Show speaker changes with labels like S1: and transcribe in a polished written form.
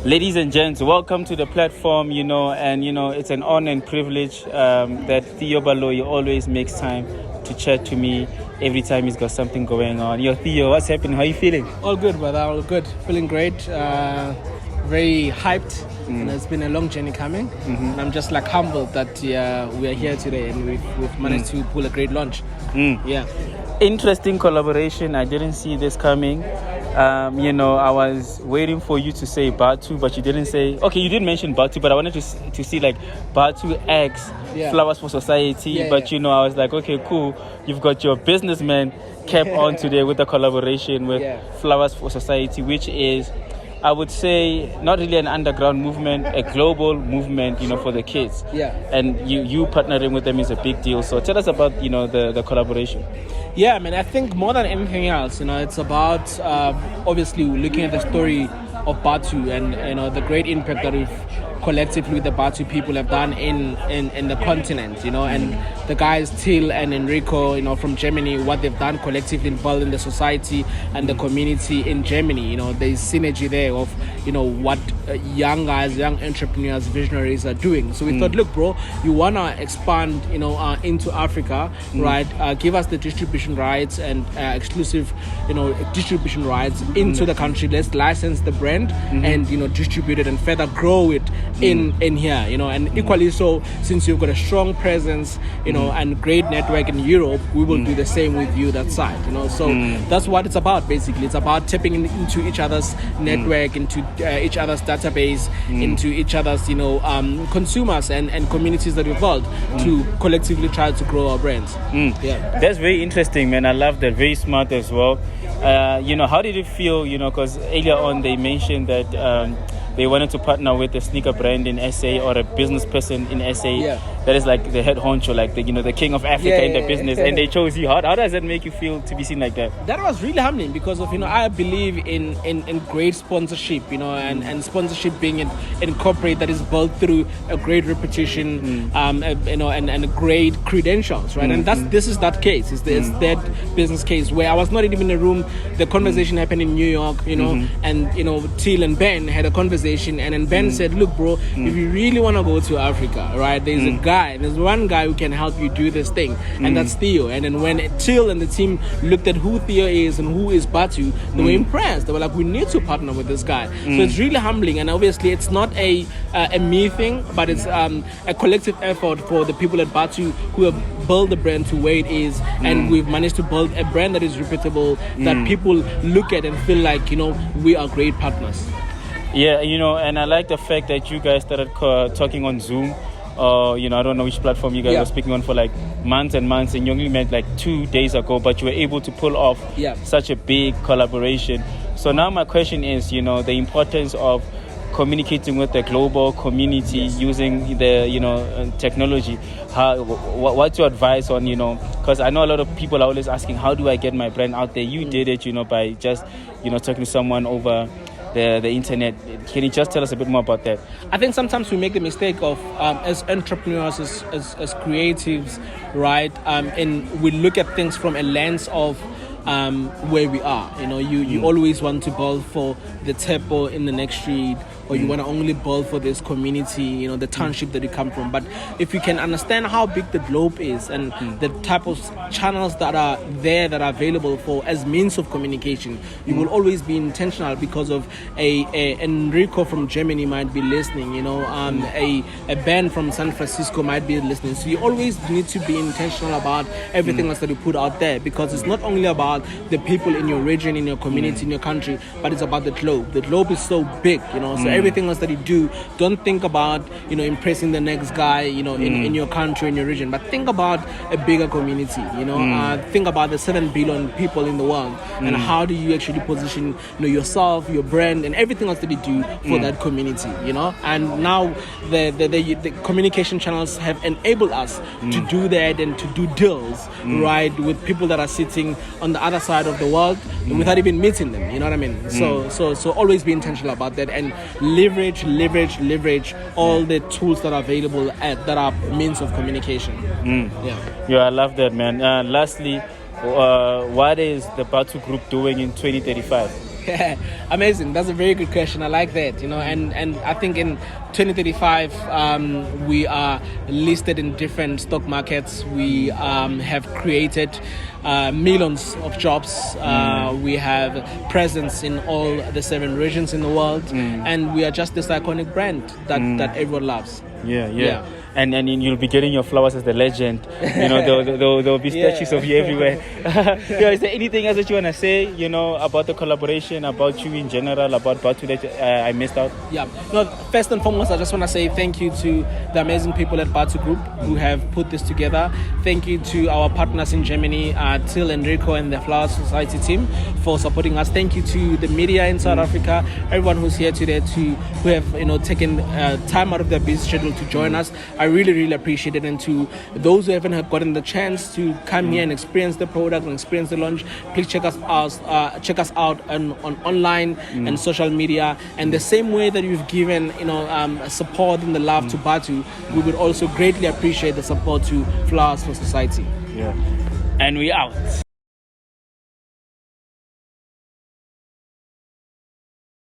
S1: Ladies and gents, welcome to the platform, and it's an honor and privilege that Theo Baloyi always makes time to chat to me every time he's got something going on. Yo, Theo, what's happening? How are you feeling?
S2: All good, brother. All good. Feeling great. Very hyped. And it's been a long journey coming. And I'm just humbled that we are here today and we've managed to pull a great launch. Yeah.
S1: Interesting collaboration. I didn't see this coming. I was waiting for you to say Bathu, but you didn't say. Okay, you did mention Bathu, but I wanted to see Bathu X Flowers for Society. But I was like, okay, cool. You've got your businessman cap on today with the collaboration with Flowers for Society, which is, I would say, not really an underground movement, a global movement, for the kids.
S2: Yeah.
S1: And you partnering with them is a big deal. So tell us about, the collaboration.
S2: Yeah, I mean, I think more than anything else, it's about obviously looking at the story of Bathu and, the great impact that we've collectively the Bathu people have done in the continent, and the guys Till and Enrico, from Germany, what they've done collectively in building the society and the community in Germany. There's synergy there of, what young guys, young entrepreneurs, visionaries are doing. So we thought, look, bro, you want to expand, into Africa, right? Give us the distribution rights and exclusive, distribution rights into the country. Let's license the brand and, distribute it and further grow it in here, and equally so, since you've got a strong presence, and great network in Europe, we will do the same with you that side, so that's what it's about. Basically, it's about tapping into each other's network, into each other's database, into each other's, consumers and communities that we've built to collectively try to grow our brands. Yeah,
S1: that's very interesting, man. I love that. Very smart as well. How did it feel, because earlier on they mentioned that they wanted to partner with a sneaker brand in SA or a business person in SA that is like the head honcho, like the king of Africa in the business, and they chose you. How does that make you feel to be seen like that?
S2: That was really humbling because of I believe in great sponsorship, and sponsorship being in corporate that is built through a great reputation, and great credentials, right? And this is that case. It's that business case where I was not even in the room. The conversation happened in New York, and Till and Ben had a conversation. And then Ben said, look, bro, if you really want to go to Africa, right, there's one guy who can help you do this thing, and that's Theo. And then when Till and the team looked at who Theo is and who is Bathu, they were impressed. They were like, we need to partner with this guy. So it's really humbling, and obviously it's not a me thing, but it's a collective effort for the people at Bathu who have built the brand to where it is, and we've managed to build a brand that is reputable, that people look at and feel like, we are great partners.
S1: Yeah, and I like the fact that you guys started talking on Zoom. I don't know which platform you guys were speaking on for months and months, and you only met 2 days ago, but you were able to pull off such a big collaboration. So now my question is, the importance of communicating with the global community using the technology. What's your advice on, because I know a lot of people are always asking, how do I get my brand out there? You did it, by just, talking to someone over the internet. Can you just tell us a bit more about that?
S2: I think sometimes we make the mistake of, as entrepreneurs, as creatives, right? And we look at things from a lens of where we are. You always want to build for the temple in the next street, or you want to only build for this community, the township that you come from. But if you can understand how big the globe is and the type of channels that are there that are available for as means of communication, you will always be intentional, because of a Enrico from Germany might be listening, a Ben from San Francisco might be listening. So you always need to be intentional about everything else that you put out there, because it's not only about the people in your region, in your community, in your country, but it's about the globe. The globe is so big, so everything else that you do, don't think about, impressing the next guy, in your country, in your region, but think about a bigger community, think about the 7 billion people in the world, and how do you actually position, yourself, your brand, and everything else that you do for that community, and now the communication channels have enabled us to do that and to do deals, right, with people that are sitting on the other side of the world without even meeting them, you know what I mean? So always be intentional about that, and leverage all the tools that are available that are means of communication.
S1: Yeah, I love that, man. Lastly, what is the Bathu Group doing in 2035?
S2: Yeah, amazing. That's a very good question. I like that. And I think in 2035 we are listed in different stock markets. We have created millions of jobs. We have presence in all the 7 regions in the world, and we are just this iconic brand that everyone loves.
S1: Yeah. And you'll be getting your flowers as the legend. There'll be statues of you everywhere. Is there anything else that you want to say, about the collaboration, about you in general, about Bathu that I missed out?
S2: Yeah. No, first and foremost, I just want to say thank you to the amazing people at Bathu Group who have put this together. Thank you to our partners in Germany, Till, Enrico, and the Flower Society team for supporting us. Thank you to the media in South Africa, everyone who's here today, who have taken time out of their busy schedule to join us. I really, really appreciate it. And to those who haven't gotten the chance to come here and experience the product and experience the launch, please check us out on online and social media. And the same way that you've given support and the love to Bathu, we would also greatly appreciate the support to Flowers for Society.
S1: Yeah. And we out.